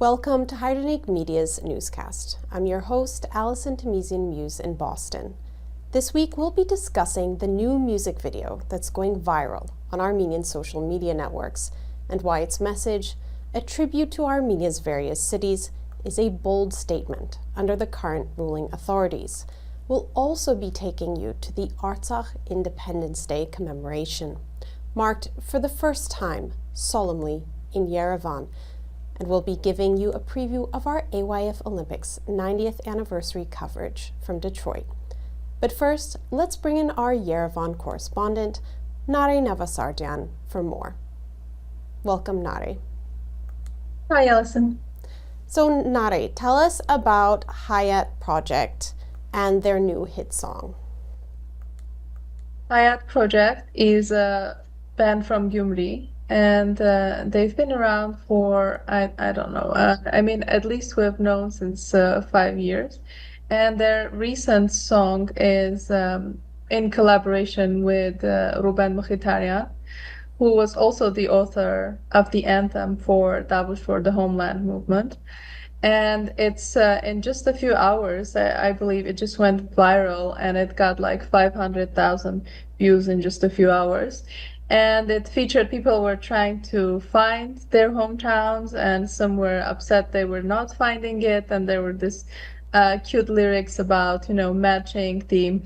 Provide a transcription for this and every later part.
Welcome to Hairenik Media's Newscast. I'm your host, Alison Tamizian Muse in Boston. This week we'll be discussing the new music video that's going viral on Armenian social media networks and why its message, a tribute to Armenia's various cities, is a bold statement under the current ruling authorities. We'll also be taking you to the Artsakh Independence Day commemoration, marked for the first time solemnly in Yerevan, and we'll be giving you a preview of our AYF Olympics 90th anniversary coverage from Detroit. But first, let's bring in our Yerevan correspondent, Nare Navasardian, for more. Welcome, Nare. Hi, Alison. So, Nare, tell us about Hayat Project and their new hit song. Hayat Project is a band from Gyumri, and they've been around for, I don't know, at least we've known since 5 years. And their recent song is in collaboration with Ruben Mkhitaryan, who was also the author of the anthem for Dabush for the Homeland movement. And it's in just a few hours, I believe it just went viral, and it got like 500,000 views in just a few hours. And it featured people who were trying to find their hometowns, and some were upset they were not finding it. And there were this cute lyrics about, matching the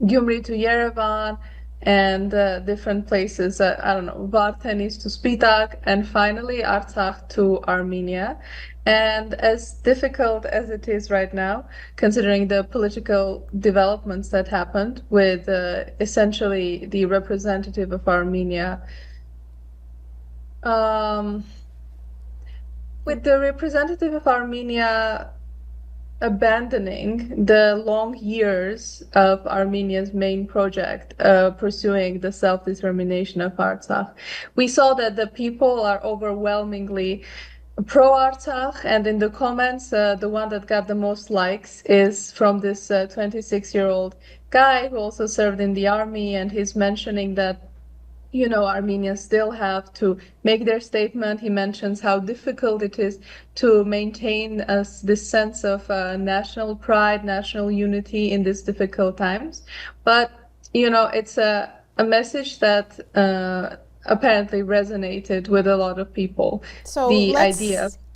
Gyumri to Yerevan and different places. I don't know, Vartenis to Spitak, and finally Artsakh to Armenia. And as difficult as it is right now, considering the political developments that happened with essentially the representative of Armenia, abandoning the long years of Armenia's main project, pursuing the self-determination of Artsakh. We saw that the people are overwhelmingly pro-Artsakh, and in the comments, the one that got the most likes is from this 26-year-old guy who also served in the army, and he's mentioning that Armenians still have to make their statement. He mentions how difficult it is to maintain this sense of national pride, national unity in these difficult times. But, it's a message that apparently resonated with a lot of people. So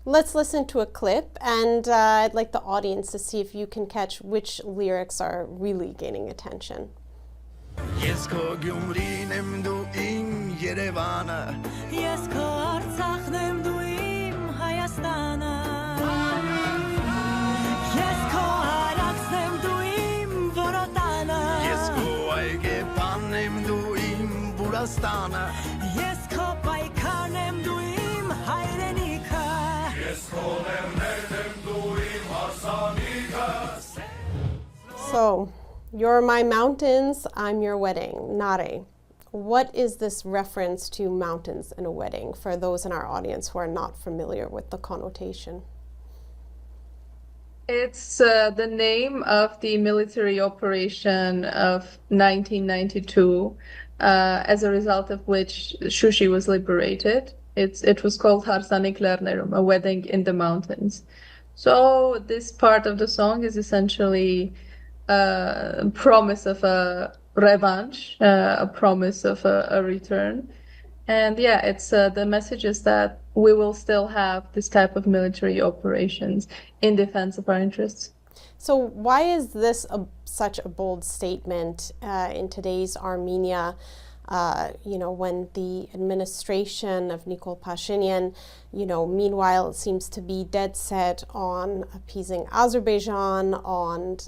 let's listen to a clip, and I'd like the audience to see if you can catch which lyrics are really gaining attention. Ես քո Գյումրին եմ դու իմ Երևանը Ես քո Արցախն եմ դու իմ Հայաստանը Ես քո Արաքսն եմ դու իմ Որոտանը Ես քո Այգեպանն եմ դու իմ Բուրաստանը Ես քո պայքարն եմ դու իմ Հայրենիքը Ես քո լեռներն եմ դու իմ հարսանիքը So, you're my mountains, I'm your wedding. Nare, what is this reference to mountains in a wedding for those in our audience who are not familiar with the connotation? It's the name of the military operation of 1992, as a result of which Shushi was liberated. It was called Harsanik Lernerum, a wedding in the mountains. So this part of the song is essentially promise of a revanche, a promise of a return. And yeah, it's the message is that we will still have this type of military operations in defense of our interests. So why is this such a bold statement in today's Armenia? When the administration of Nikol Pashinyan, meanwhile, seems to be dead set on appeasing Azerbaijan, on,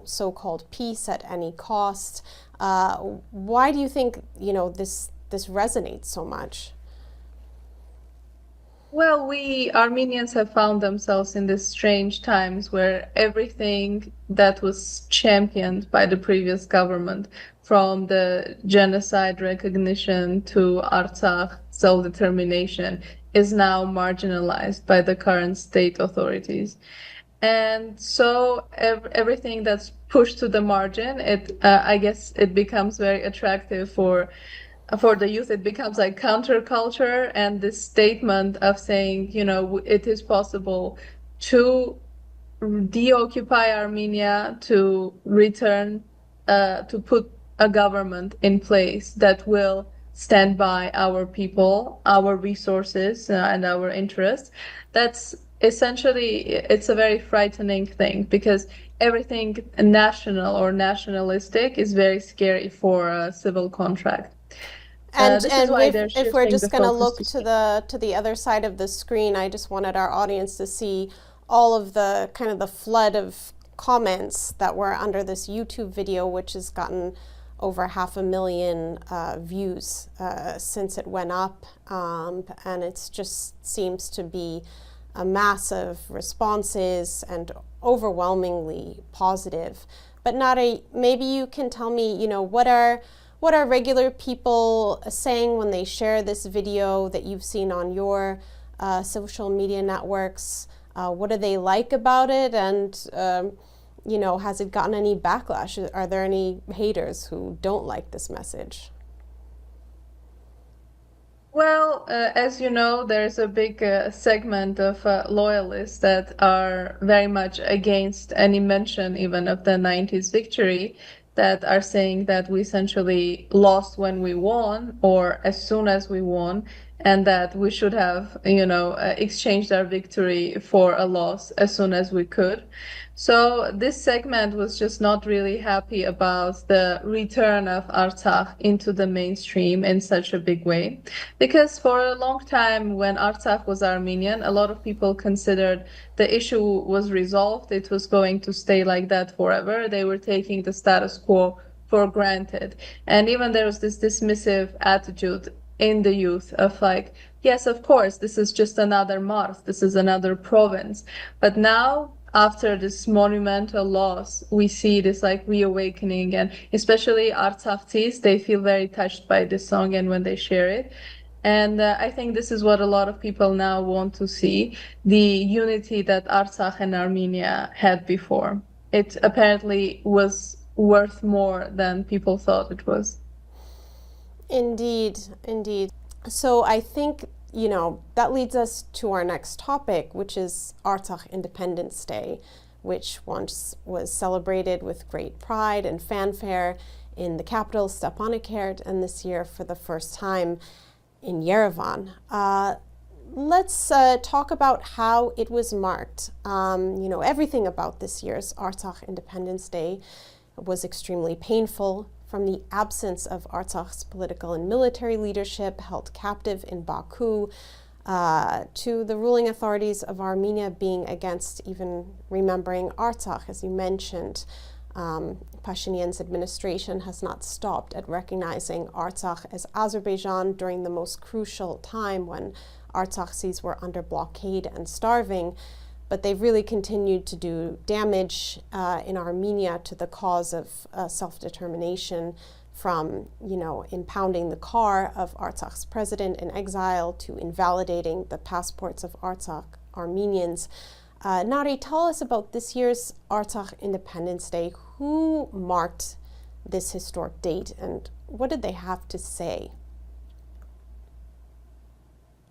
so-called peace at any cost. Why do you think, this resonates so much? Well, we Armenians have found themselves in these strange times where everything that was championed by the previous government, from the genocide recognition to Artsakh self-determination, is now marginalized by the current state authorities. And so everything that's pushed to the margin, I guess it becomes very attractive for for the youth, it becomes like counterculture, and this statement of saying, it is possible to deoccupy Armenia, to return, to put a government in place that will stand by our people, our resources, and our interests. That's essentially, it's a very frightening thing, because everything national or nationalistic is very scary for a civil contract. And This is why they're if we're shifting just the going to focus look to the other side of the screen, I just wanted our audience to see all of the kind of the flood of comments that were under this YouTube video, which has gotten over 500,000 views since it went up, and it just seems to be a massive responses and overwhelmingly positive. But Nare, maybe you can tell me, what are regular people saying when they share this video that you've seen on your social media networks? What do they like about it? And, has it gotten any backlash? Are there any haters who don't like this message? Well, as you know, there's a big segment of loyalists that are very much against any mention even of the 90s victory, that are saying that we essentially lost when we won, or as soon as we won, and that we should have, exchanged our victory for a loss as soon as we could. So this segment was just not really happy about the return of Artsakh into the mainstream in such a big way. Because for a long time, when Artsakh was Armenian, a lot of people considered the issue was resolved. It was going to stay like that forever. They were taking the status quo for granted. And even there was this dismissive attitude in the youth of like, yes, of course, this is just another Mars, this is another province. But now, after this monumental loss, we see this like reawakening, and especially Artsakhites, they feel very touched by this song and when they share it. And I think this is what a lot of people now want to see, the unity that Artsakh and Armenia had before. It apparently was worth more than people thought it was. Indeed, indeed. So I think, that leads us to our next topic, which is Artsakh Independence Day, which once was celebrated with great pride and fanfare in the capital, Stepanakert, and this year for the first time in Yerevan. Let's talk about how it was marked. Everything about this year's Artsakh Independence Day was extremely painful, from the absence of Artsakh's political and military leadership held captive in Baku, to the ruling authorities of Armenia being against even remembering Artsakh, as you mentioned. Pashinyan's administration has not stopped at recognizing Artsakh as Azerbaijan during the most crucial time when Artsakhis were under blockade and starving. But they've really continued to do damage in Armenia to the cause of self-determination, from, impounding the car of Artsakh's president in exile to invalidating the passports of Artsakh Armenians. Nare, tell us about this year's Artsakh Independence Day. Who marked this historic date, and what did they have to say?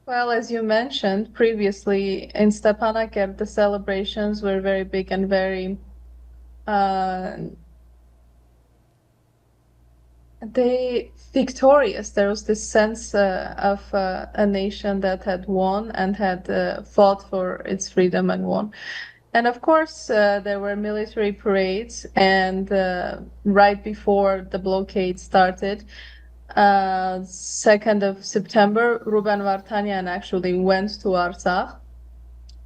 Well, as you mentioned previously, in Stepanakert, the celebrations were very big and very victorious. There was this sense of a nation that had won and had fought for its freedom and won. And of course, there were military parades, and right before the blockade started, 2nd of September, Ruben Vartanian actually went to Artsakh.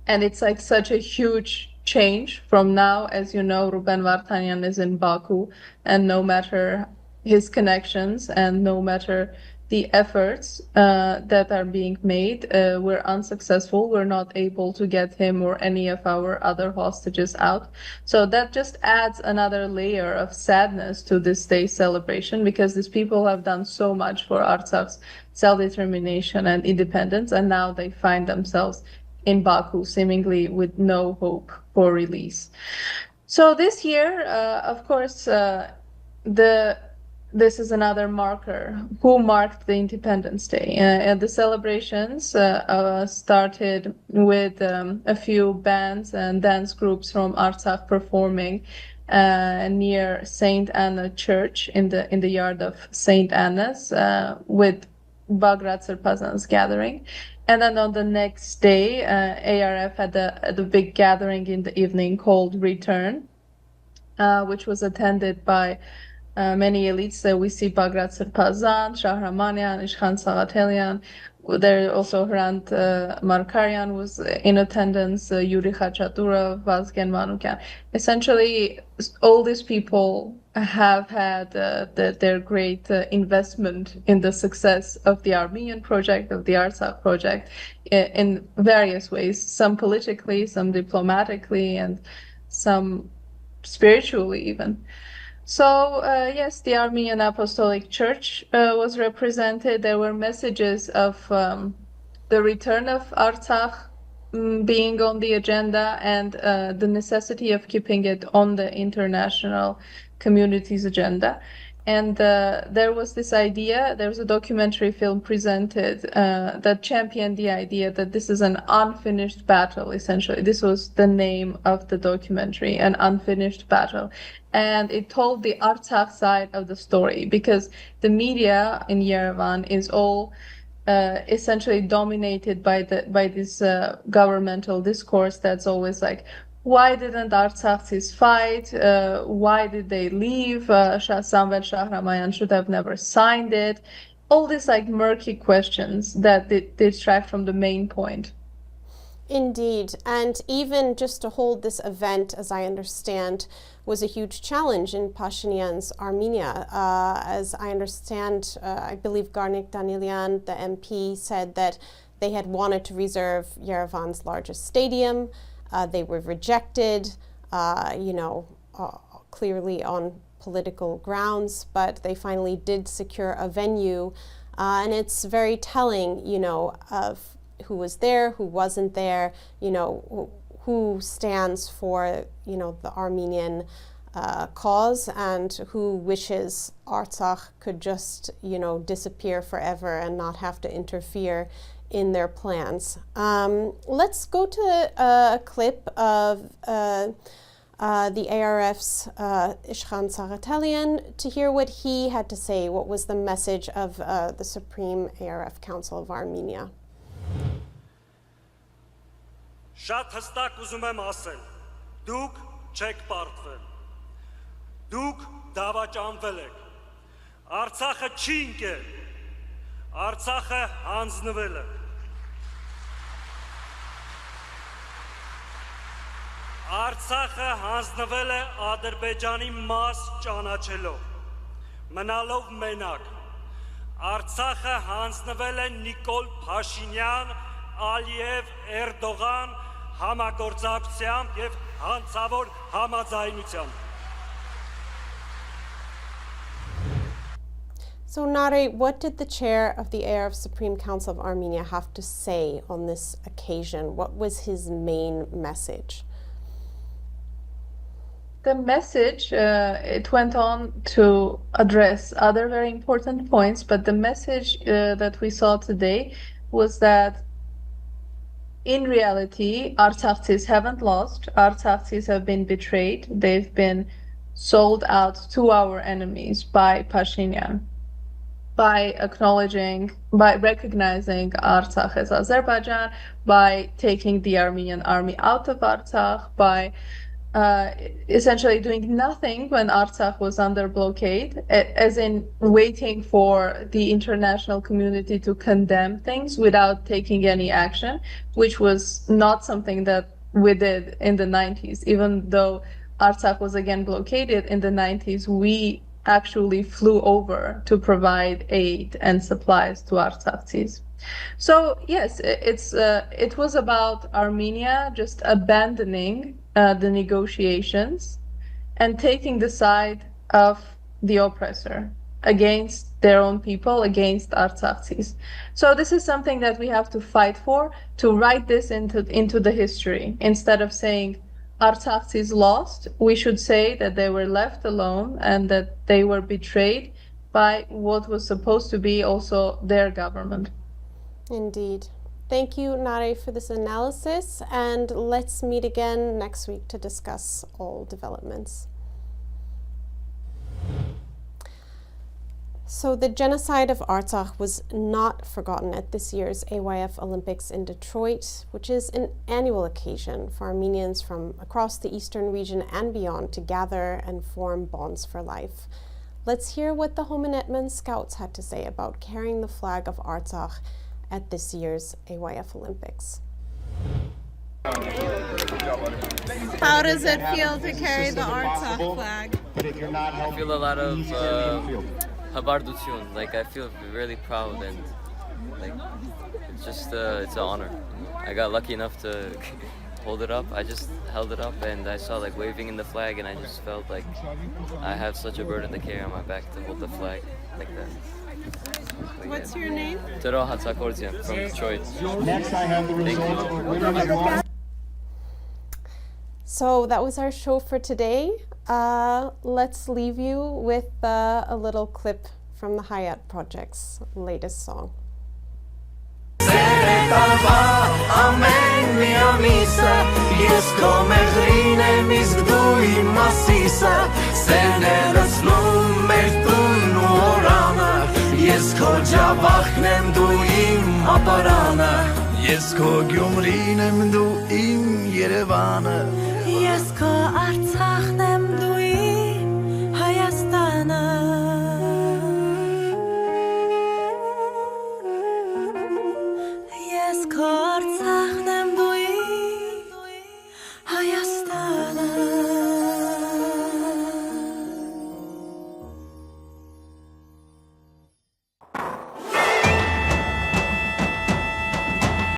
And it's like such a huge change from now. As you know, Ruben Vartanian is in Baku, and no matter his connections and no matter the efforts that are being made, we're unsuccessful. We're not able to get him or any of our other hostages out. So that just adds another layer of sadness to this day's celebration, because these people have done so much for Artsakh's self-determination and independence, and now they find themselves in Baku, seemingly with no hope for release. So this year, of course, the this is another marker. Who marked the Independence Day? And the celebrations started with a few bands and dance groups from Artsakh performing near Saint Anna Church in the yard of Saint Anna's with Bagrat Sirpazan's gathering. And then on the next day, ARF had the big gathering in the evening called Return, which was attended by many elites. We see Bagrat Sirpazan, Shahramanian, Ishkhan Sagatelian. There also Hrant Markarian was in attendance, Yuri Khachaturov, Vazgen Manukyan. Essentially, all these people have had their great investment in the success of the Armenian project, of the Artsakh project, in various ways, some politically, some diplomatically, and some spiritually even. So, yes, the Armenian Apostolic Church was represented. There were messages of the return of Artsakh being on the agenda and the necessity of keeping it on the international community's agenda. And there was this idea, there was a documentary film presented that championed the idea that this is an unfinished battle, essentially. This was the name of the documentary, an unfinished battle. And it told the Artsakh side of the story, because the media in Yerevan is all essentially dominated by this governmental discourse that's always like, why didn't Artsakhis fight? Why did they leave? Samvel Shahramyan should have never signed it. All these like murky questions that distract from the main point. Indeed, and even just to hold this event, as I understand, was a huge challenge in Pashinyan's Armenia. As I understand, I believe Garnik Danilyan, the MP, said that they had wanted to reserve Yerevan's largest stadium. They were rejected, clearly on political grounds, but they finally did secure a venue. And it's very telling, of who was there, who wasn't there, who stands for, the Armenian cause, and who wishes Artsakh could just, disappear forever and not have to interfere in their plans. Let's go to a clip of the ARF's Ishkhan Sagatelian to hear what he had to say. What was the message of the Supreme ARF Council of Armenia? Շատ հստակ ուզում եմ ասել, դուք չեք պարտվել, դուք դավաճանվել եք, Արցախը չի ընկել, Արցախը հանձնվել է, Արցախը հանձնվել է Ադրբեջանի մաս ճանաչելով, մնալով մենակ, Արցախը հանձնվել է Նիկոլ Փաշինյան, Ալիև, Էրդողան, համագործակցությամբ եւ հանցավոր համաձայնությամբ. So Nare, what did the chair of the ARF Supreme Council of Armenia have to say on this occasion? What was his main message? The message, it went on to address other very important points, but the message that we saw today was that in reality, Artsakhis haven't lost. Artsakhis have been betrayed. They've been sold out to our enemies by Pashinyan, by recognizing Artsakh as Azerbaijan, by taking the Armenian army out of Artsakh, by essentially doing nothing when Artsakh was under blockade, as in waiting for the international community to condemn things without taking any action, which was not something that we did in the 90s. Even though Artsakh was again blockaded in the 90s, we actually flew over to provide aid and supplies to Artsakhis. So yes, it was about Armenia just abandoning the negotiations and taking the side of the oppressor against their own people, against Artsakhis. So this is something that we have to fight for, to write this into the history. Instead of saying Artsakhis lost, we should say that they were left alone and that they were betrayed by what was supposed to be also their government. Indeed. Thank you, Nare, for this analysis, and let's meet again next week to discuss all developments. So the genocide of Artsakh was not forgotten at this year's AYF Olympics in Detroit, which is an annual occasion for Armenians from across the eastern region and beyond to gather and form bonds for life. Let's hear what the Homenetman Scouts had to say about carrying the flag of Artsakh at this year's AYF Olympics. How does it feel to carry the Artsakh flag? I feel a lot of habardutun, like I feel really proud and like it's just it's an honor. I got lucky enough to hold it up. I just held it up and I saw like waving in the flag and I just felt like I have such a burden to carry on my back to hold the flag like that. But What's your name? Tero Hatsakordzian from Detroit. Next, I have the results of women's long. So that was our show for today. Let's leave you with a little clip from the Hayat Project's latest song. Ես քո ջավախն եմ դու իմ ապարանը Ես քո Գյումրին եմ դու իմ Երևանը Ես քո Արցախն եմ դու